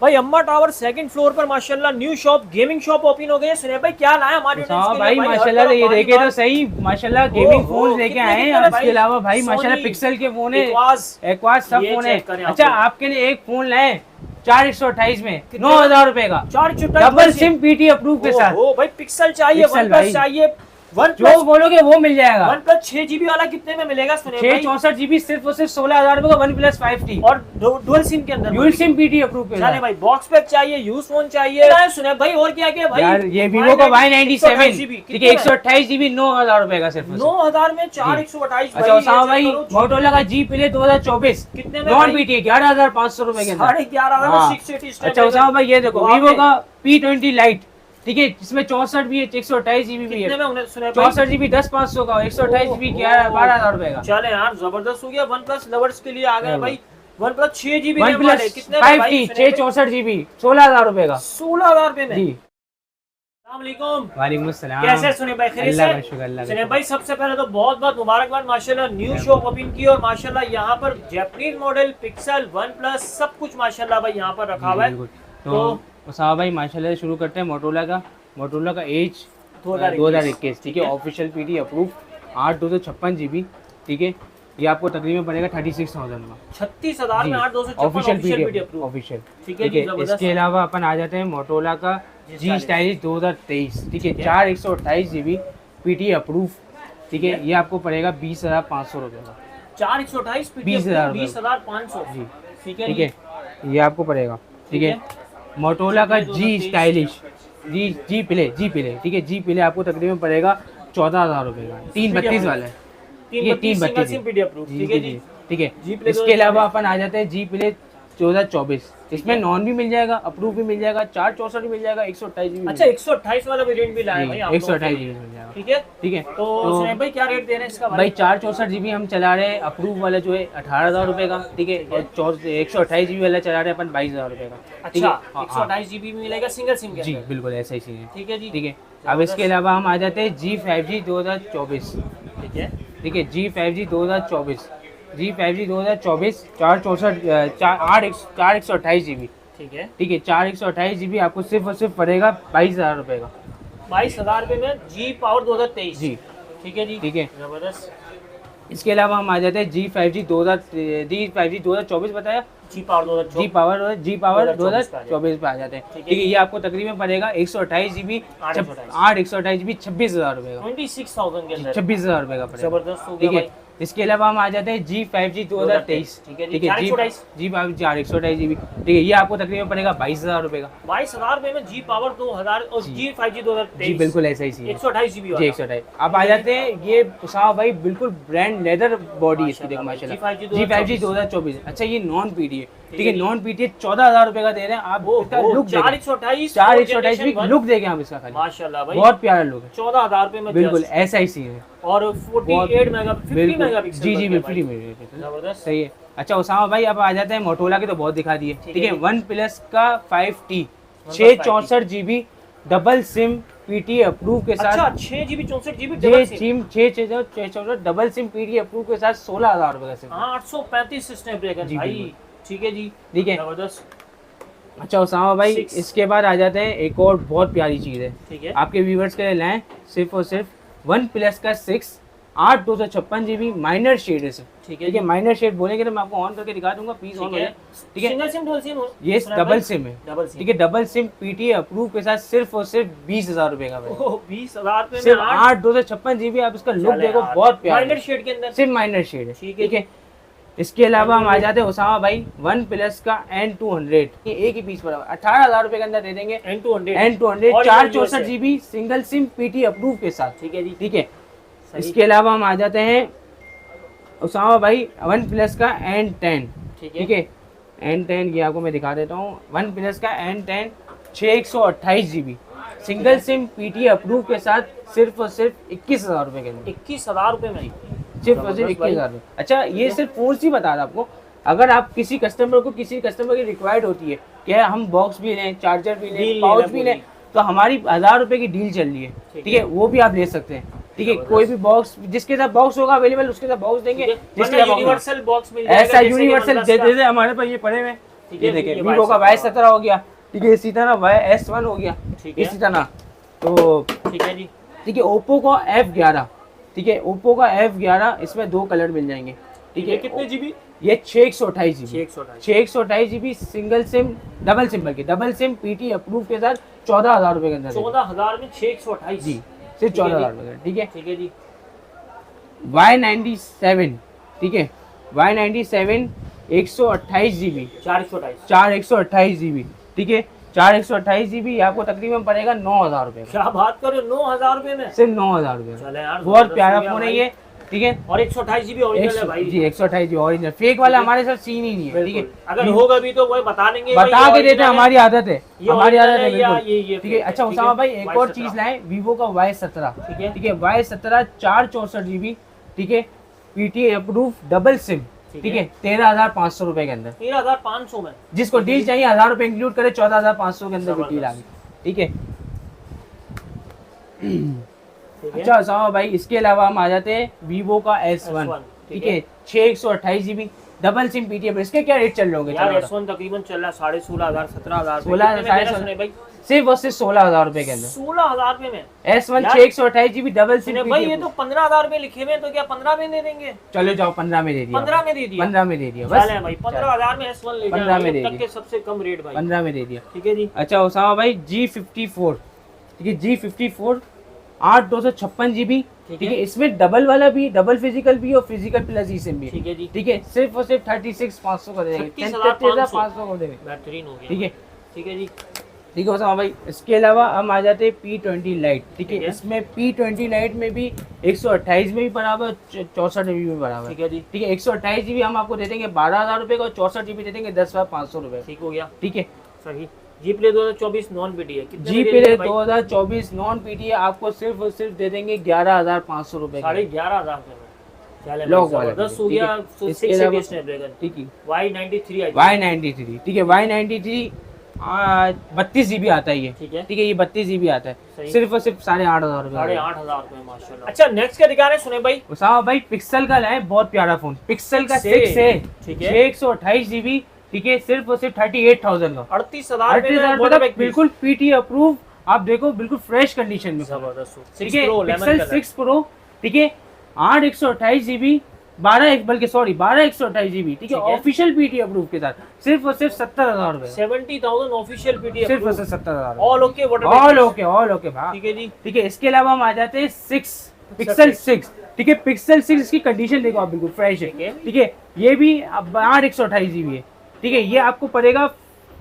भाई अम्मा tower second floor पर माशाल्लाह new shop gaming shop open हो गई है। सुने भाई क्या लाया हमारे हाँ भाई माशाल्लाह, ये देखे तो सही माशाल्लाह गेमिंग फोन लेके आए हैं। इसके अलावा भाई माशाल्लाह पिक्सल के फोन है, एक्वास सब फोन है। अच्छा आपके लिए एक फोन लाए 4128 में 9000 रुपए का, 428 डबल सिम पीटी अप्रूव के साथ। ओ भाई पिक्सल चाहिए, वन प्लस चाहिए, जो बोलोगे वो मिल जाएगा। वन प्लस 6GB वाला कितने में मिलेगा? 664GB सिर्फ और सिर्फ 16000 रुपए का वन प्लस 5T और डुअल सिम के अंदर, डुअल सिम पीटी अप्रूव के साथ। भाई बॉक्स पैक चाहिए, यूज फोन चाहिए। सुने भाई और क्या क्या भाई यार, ये Vivo का Y97 ठीक है 128GB 9000 रुपए का, सिर्फ 9000 में 4128। अच्छा उसामा भाई मोटोरोला का G Play 2024 कितने में? नॉन पीटी 11500 रुपए के अंदर, 11,500 में 680। अच्छा उसामा भाई ये देखो Vivo का P20 Lite ठीक है, जिसमें 64 भी है, 128GB भी है, 64GB 10,500 का, 128GB 12,000 रुपए का। चले यार जबरदस्त हो गया। वन प्लस लवर्स के लिए आ गया भाई one plus 6GB one plus 5T 664GB 16,000 रुपए का, 16,000 रुपए में। जी वालेकुम अस्सलाम। कैसे सुने भाई? अल्लाह का शुक्र, अल्लाह सुने भाई सबसे पहले तो बहुत बहुत मुबारकबाद माशाल्लाह, न्यू शॉप ओपन की और माशाल्लाह यहाँ पर Japanese model pixel one plus सब कुछ माशाल्लाह भाई यहाँ पर रखा हुआ है। तो उसामा भाई माशाल्लाह से शुरू करते हैं मोटोरोला का एज 2021 ठीक है, ऑफिशियल पीटी अप्रूव 8/256GB ठीक है, ये आपको तकरीबन पड़ेगा 36,000 में, 36,000 में 8/256 ऑफिशियल पीटी ऑफिशियल ठीक है। इसके अलावा अपन आ जाते हैं मोटोरोला का जी स्टाइलिश 2023 ठीक है, 4128GB पीटी अप्रूव ठीक है, ये आपको पड़ेगा 20,500 रुपये का, 4128 20,500 जी ठीक है, ये आपको पड़ेगा ठीक है। मोटोरोला का जी स्टाइलिश जी प्ले ठीक है, जी प्ले आपको तकरीबन पड़ेगा 14,000 रुपये का, 332 वाला है ठीक है, 332 ठीक है। इसके अलावा अपन आ जाते हैं जी प्ले 2024, इसमें नॉन भी मिल जाएगा, अप्रूव भी मिल जाएगा, 464 भी मिल जाएगा, 128 अच्छा 128 वाला वेरिएंट भी लाया भाई, 128 मिल जाएगा ठीक है ठीक है। तो भाई क्या रेट दे रहे हैं इसका भाई 464GB हम चला रहे हैं, अप्रूव वाला जो है 18,000 रुपए का ठीक है, 128GB वाला चला रहे हैं अपन 22,000 रुपए का। अच्छा 128GB में मिलेगा सिंगल सिम के जी बिल्कुल ऐसा ही सीन है ठीक है जी ठीक है। अब इसके अलावा हम आ जाते हैं G5G 2024 ठीक है G5G 2024 4/128GB ठीक है 4/128GB आपको सिर्फ और सिर्फ पड़ेगा 22,000 रुपए का, 22,000 रुपए में जी पावर 2023 जी ठीक है जी ठीक है। जबरदस्त। इसके अलावा हम आ जाते हैं G5G 2024 बताया, जी पावर 2024 पे आ जाते हैं ठीक है, ये आपको तकरीबन पड़ेगा 128GB 8/128GB 26,000 रुपए का, 26,000 के अंदर 26,000 रुपए का पड़ेगा, जबरदस्त हो ठीक गया है। इसके अलावा हम आ जाते हैं G5G 2023 ठीक है, जी 128GB ठीक है, ये आपको तकरीबन पड़ेगा 22,000 रुपए का, 22,000 रुपए में जी पावर 2000 और G5G 2023 जी बिल्कुल ऐसा ही सी 128GB जी 128। अब आ जाते हैं ये उसामा भाई बिल्कुल ब्रांड लेदर बॉडी इसकी देखो माशाल्लाह, G5G 2024। अच्छा ये नॉन पीडी है ठीक है, नॉन पीटी 14,000 रुपए का दे रहे हैं आप, इसका लुक 4/128 लुक देखें आप इसका, खाली माशाल्लाह भाई बहुत प्यारा लुक है, 14,000 रुपए में बिल्कुल ऐसा ही सीन है और 48 मेगापिक्सल जी जी बिल्कुल जबरदस्त सही है। अच्छा उसामा भाई अब आ जाते हैं मोटोरोला के तो बहुत दिखा दिए ठीक है, वन प्लस का 5T 664GB double SIM PT approve के साथ, अच्छा 6GB 64GB double SIM PT approve के साथ 16,000 रुपए का सिम, 835 स्नैपड्रैगन भाई ठीक है जी ठीक है जबरदस्त। अच्छा उसामा भाई इसके बाद आ जाते हैं एक और बहुत प्यारी चीज़ है ठीक है, आपके व्यूवर्स के लिए लाएं, सिर्फ और सिर्फ वन प्लस का 6 8/256GB माइनर शेड है सर ठीक है, माइनर शेड बोलेंगे तो मैं आपको ऑन करके दिखा दूंगा, प्लीज ऑन करें ठीक है। सिंगल सिम डबल सिम ये डबल सिम है ठीक है, डबल सिम पीटी अप्रूव के साथ सिर्फ और सिर्फ 20,000 रुपए का, 20,000 रुपए सिर्फ 8/256GB। आप इसका लुक देखो बहुत प्यारा, माइनर शेड के अंदर सिर्फ माइनर शेड है ठीक है। इसके अलावा हम आ जाते हैं उसामा भाई वन प्लस का N200 एक ही पीस पड़ा 18,000 रुपए के अंदर दे देंगे, N200 464GB single SIM PT approve के साथ ठीक है जी ठीक है। इसके अलावा हम आ जाते हैं उसामा भाई वन प्लस का N10 ठीक है, N10 ये आपको मैं दिखा देता हूँ, वन प्लस का N10 6/128GB single SIM PT approve के साथ सिर्फ और सिर्फ 21,000 रुपए के अंदर, 21,000 रुपए में सिर्फ और सिर्फ 21,000 रुपए। अच्छा ये सिर्फ फोन ही बता रहा आपको, अगर आप किसी कस्टमर की रिक्वायर्ड होती है कि हम बॉक्स भी लें, चार्जर भी लें, पाउच भी लें, तो हमारी 1,000 रुपए की डील चल रही है ठीक है, वो भी आप ले सकते हैं ठीक है। कोई भी बॉक्स जिसके साथ बॉक्स होगा अवेलेबल उसके साथ बॉक्स देंगे, जिसके साथ यूनिवर्सल बॉक्स मिल जाएगा, ऐसा यूनिवर्सल दे हमारे पास ये पड़े हुए ठीक है, ये देखिए ये वीवो का Y17 हो गया, ठीक है, इसी तरह S1 हो गया, ठीक है, इसी तरह। तो ठीक है जी, ठीक है, ओप्पो का F11, ठीक है, ओप्पो का F11, इसमें 2 कलर मिल जाएंगे, ठीक है। कितने जीबी? ये 628 GB, 628 GB single SIM, double SIM बल्कि डबल सिम पीटी अप्रूव के साथ 14,000 रुपए के अंदर। 14,000 में 628 जी, सिर्फ 14,000 रुपए, ठीक है। ठीक है जी, Y97, ठीक है, Y97 128 जीबी, 428 जीबी, ठीक है, 128 जीबी आपको तकरीबन पड़ेगा 9,000 रुपए का। क्या बात करो, 9,000 रुपए में? सिर्फ 9,000 रुपए चले यार, बहुत प्यारा फोन है ये, ठीक है। और 128 जीबी ओरिजिनल है भाई। जी 128 जीबी ओरिजिनल, फेक वाला हमारे साथ सीन ही नहीं है, ठीक है। अगर होगा भी तो वो बता देंगे, बता के देते हैं, हमारी आदत है, हमारी आदत है बिल्कुल, ये ठीक है। अच्छा उसामा भाई एक और चीज लाए, वीवो का Y17, ठीक है, Y17 464 जीबी, ठीक है, पीटी अप्रूव डबल सिम, ठीक है, 13,500 रुपए के अंदर। 13,500 में जिसको डील चाहिए 1,000 रुपए इंक्लूड करे, 14,500 के अंदर भी डील आ गई, ठीक है। अच्छा उसामा भाई इसके अलावा हम आ जाते हैं वीवो का S1, ठीक है, 628 जीबी डबल सिम पीटीएम, इसके क्या रेट चल रहे होंगे? यार S1 तकरीबन चल रहा है 16,500 17,000, 16,500 भाई, सिर्फ और सिर्फ 16,000 रुपए के अंदर, 16,000 रुपए में S1 628 जीबी डबल सिम भाई। ये तो 15,000 रुपए लिखे हुए हैं, तो क्या 15 में दे देंगे? चलो जाओ 15 में दे दिया, 15 में दे दिया, 15 में दे दिया बस भाई। 15,000 में S1 ले 15 में दे तक दिया, के सबसे कम रेट भाई, 15 में दे दिया, ठीक है जी। अच्छा उसामा भाई G54, ठीक है, G54 8,256 जीबी, ठीक है, इसमें डबल वाला भी, डबल फिजिकल भी और फिजिकल प्लस ई सिम भी, ठीक है जी, ठीक है, सिर्फ और सिर्फ 36,500 का देंगे, 33,500 का देंगे, बेहतरीन हो गया, ठीक है, ठीक है जी, ठीक है उसामा भाई। इसके अलावा हम आ जाते हैं P20 लाइट, ठीक है, इसमें P20 लाइट में भी 128 में भी बराबर, 64 जीबी में बराबर, ठीक है जी, ठीक है, 128 जीबी हम आपको दे देंगे 12,000 रुपए का, और 64 जीबी दे देंगे 10,500 रुपए, ठीक हो गया, ठीक है। सही। जी प्ले 2024 नॉन पीटी है, जी प्ले 2024 नॉन पीटी आपको सिर्फ और सिर्फ दे देंगे 11,500 रुपए, 11,500 में लॉक वाला, 10 हो गया। इसके अलावा स्नैपड्रैगन, ठीक है, Y93, ठीक है, Y93 32 जीबी आता है ये, ठीक है, ये 32 जीबी आता है, सिर्फ और सिर्फ 8,500 रुपए, 8,500 रुपए माशाल्लाह। अच्छा नेक्स्ट क्या दिखा रहे हैं सुने भाई? उसामा भाई पिक्सल का लाए, बहुत प्यारा फोन, पिक्सल का 6 है, ठीक है, 128 जीबी, ठीक है, सिर्फ और सिर्फ 38,000 का, 38,000 बिल्कुल पीटी अप्रूव, आप देखो बिल्कुल फ्रेश कंडीशन में, जबरदस्त, ठीक है, पिक्सल 6 प्रो, ठीक है, 8/128 जीबी, 12/128 जीबी, ठीक है, ऑफिशियल पीटी अप्रूव के साथ, सिर्फ और सिर्फ 70,000 रुपए, 70,000 ऑफिशियल पीटी, सिर्फ और सिर्फ 70,000, ऑल ओके, ऑल ओके भाई, ठीक है जी, ठीक है। इसके अलावा हम आ जाते हैं 6 पिक्सल 6, ठीक है, पिक्सल 6 इसकी कंडीशन देखो आप, बिल्कुल फ्रेश है, ठीक है, ये भी 8/128 जीबी है, ठीक है, ये आपको पड़ेगा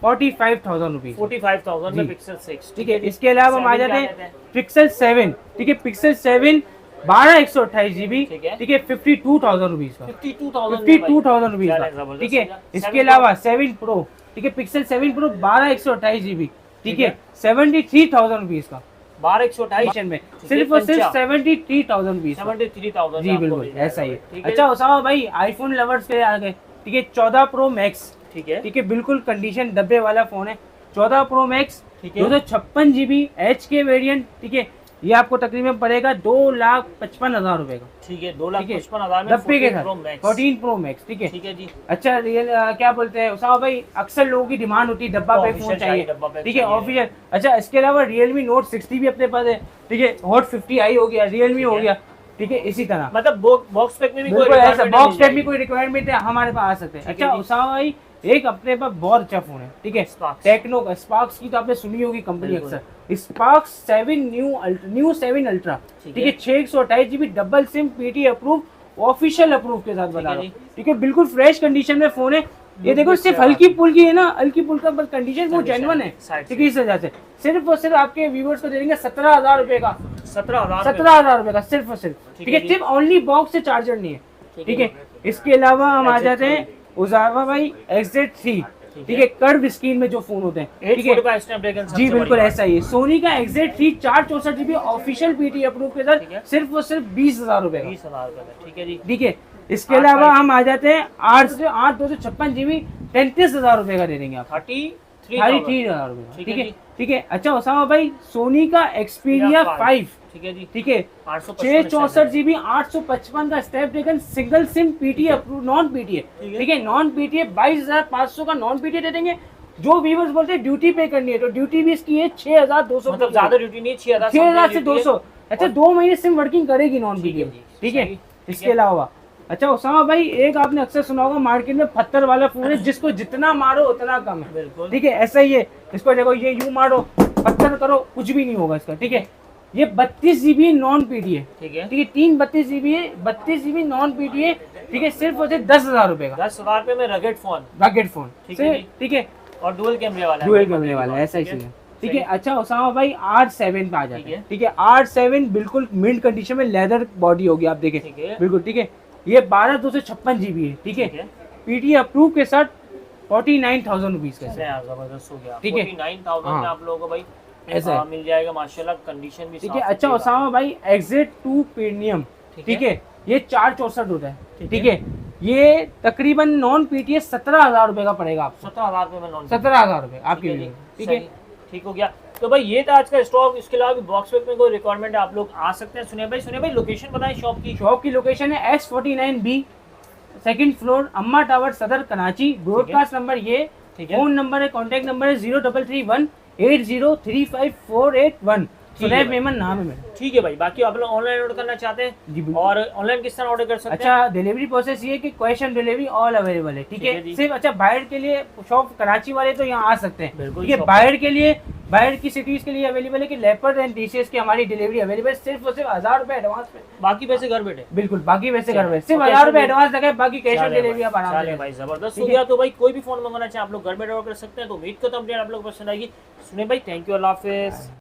45,000 रुपीज, 45,000 में पिक्सल 6, ठीक है। इसके अलावा हम आ जाते हैं पिक्सल 7, ठीक है, पिक्सल 7 12/128 जीबी, ठीक है, 52,000 रुपीज का, 52,000 रुपीज का, ठीक है। इसके अलावा 7 प्रो, ठीक है, पिक्सल 7 प्रो 12/128 जीबी, ठीक है, 73,000 रुपीज का, 12/128 में सिर्फ और सिर्फ 73,000 रुपीज, 73,000 जी बिल्कुल ऐसा ही है। अच्छा उसामा भाई आईफोन लवर्स के आ गए, ठीक है, 14 प्रो मैक्स, ठीक है, बिल्कुल कंडीशन डब्बे वाला फोन है, 14 प्रो मैक्स, 256 जीबी एच के वेरिएंट, ठीक है, ये आपको तकरीबन पड़ेगा 2,55,000 रुपए का, ठीक है, 2,55,000 में डब्बे के साथ 14 प्रो मैक्स, ठीक है, ठीक है जी। अच्छा रियल क्या बोलते हैं उसामा भाई, अक्सर लोगों की डिमांड होती है डब्बा पैक फोन चाहिए, ठीक है, ऑफिशियल। अच्छा इसके अलावा Realme Note 60 भी अपने पास है, ठीक है, Hot 50i हो गया, Realme हो गया, ठीक है, इसी तरह मतलब बॉक्स पैक में भी कोई ऐसा बॉक्स पैक में कोई रिक्वायरमेंट है हमारे पास आ सकते हैं। अच्छा उसामा भाई एक अपने पास बहुत अच्छा फोन है, ठीक है, टेक्नो का स्पार्क्स की तो आपने सुनी होगी कंपनी अक्सर, स्पार्क्स 7 न्यू 7 अल्ट्रा, ठीक है, 628 GB double SIM PT approve, official approve के साथ बता रहा हूँ, ठीक है, बिल्कुल फ्रेश कंडीशन में फोन है, ये देखो सिर्फ हल्की पुल्की है ना, हल्की पुल्का बस कंडीशन वो जेन्युइन है, ठीक है, इस वजह से सिर्फ और सिर्फ आपके व्यूअर्स को दे देंगे 17,000 रुपए का, 17,000 रुपए का सिर्फ और सिर्फ, ठीक है, सिर्फ ओनली बॉक्स से चार्जर नहीं है, ठीक है। इसके अलावा हम आ जाते हैं उजावा भाई XZ3, ठीक है, कर्व स्क्रीन में जो फोन होते हैं, ठीक है, जी बिल्कुल ऐसा ही है, सोनी का XZ3 464 GB official PT approve के साथ सिर्फ और सिर्फ 20,000 रुपए, 20,000 रुपए, ठीक है जी, ठीक है। इसके अलावा हम आ जाते हैं 8/256 जीबी 33,000 रुपए का दे देंगे आप, 33,000 रुपए, ठीक ठीक है है जी। ठीक है। अच्छा उसामा भाई, सोनी का एक्सपीरिया 5, ठीक है जी, ठीक है 855 664 GB 855 का Snapdragon single SIM PT approve, non PTA, ठीक है। ठीक है नॉन पीटीए 22,500 का नॉन पीटीए दे देंगे। जो व्यूवर्स बोलते हैं ड्यूटी पे करनी है, तो ड्यूटी भी इसकी है 6,200, मतलब ज्यादा ड्यूटी नहीं, 6,000 से 200। अच्छा 2 महीने सिम वर्किंग करेगी नॉन ठीक है पीटीए, जी, ठीक है। सही, ठीक इसके है। अलावा अच्छा उसामा भाई, एक आपने अक्सर सुना होगा मार्केट में पत्थर वाला फोन है, जिसको जितना मारो उतना कम है, बिल्कुल ठीक है ऐसा ही है। इसको देखो, ये यूं मारो पत्थर करो कुछ भी नहीं होगा इसका, ठीक है। ये 32 GB नॉन पीटीए, ठीक है, ठीक है 3 32 GB है, 32 GB नॉन पीटीए, ठीक है सिर्फ होते 10,000 रुपए का 10,000 रुपए में रगेट फोन, रॉकेट फोन, ठीक है जी। ठीक है और डुअल कैमरे वाला है, डुअल कैमरे वाला है, ऐसा ही ठीक है। चीज है, ठीक है। अच्छा उसामा भाई, R7 पे आ जाते ठीक है। हैं, ठीक है R7 बिल्कुल मिंट कंडीशन में, लेदर बॉडी होगी, आप देखें ठीक है, बिल्कुल, ठीक है। ये 12,256 GB है, ठीक है ठीक है। पीटी अप्रूव के साथ 49,000 रुपीज का अरे यार जबरदस्त हो गया, ठीक है। 49,000 में हाँ। आप लोगों को भाई ऐसा है, मिल जाएगा माशाल्लाह, कंडीशन भी ठीक साफ है। अच्छा सुथरी उसामा भाई, एग्जिट 2 प्रीमियम, ठीक है ये 464 होता है, ठीक है। ये तकरीबन नॉन पीटीए 17,000 रुपए का पड़ेगा आपको, 17,000 रुपए में नॉन 17,000 रुपए आपके ठीक है लिए, जी, ठीक है। सही, ठीक हो गया। तो भाई ये था आज का स्टॉक। इसके अलावा भी बॉक्स में कोई रिक्वायरमेंट है आप लोग आ सकते हैं। सुने भाई लोकेशन बताएं शॉप की। शॉप की लोकेशन है S49B, सेकंड फ्लोर, अम्मा टावर, सदर, कराची। ब्रॉडकास्ट नंबर ये, ठीक है, फोन नंबर है, कॉन्टैक्ट नंबर है 033180354881। सुनैब भाई। मेमन नाम है मेरा, ठीक है भाई। बाकी आप लोग ऑनलाइन ऑर्डर करना चाहते हैं जी बिल्कुल। और ऑनलाइन किस तरह ऑर्डर कर सकते हैं? अच्छा डिलीवरी प्रोसेस ये है कि cash on delivery all available है, ठीक ठीक है है जी। सिर्फ अच्छा बाहर के लिए शॉप कराची वाले तो यहाँ आ सकते हैं, बिल्कुल, ठीक है। शॉप बाहर के लिए, बाहर की सिटीज के लिए अवेलेबल है कि लेपर्ड एंड टीसीएस की हमारी डिलीवरी अवेलेबल है, सिर्फ और सिर्फ 1,000 रुपए एडवांस पे, बाकी पैसे घर बैठे। बिल्कुल बाकी वैसे घर में सिर्फ और 1,000 रुपए कैश ऑन एडवांस लगे, बाकी कैश ऑन चले डिलीवरी आप आराम चले से भाई जबरदस्त ठीक हो है। गया। तो भाई कोई भी फोन मंगाना चाहे आप लोग घर बैठे ऑर्डर कर सकते हैं। तो उम्मीद करता हूँ आप लोग को पसंद आएगी। सुने भाई, थैंक यू, अल्लाह हाफिज।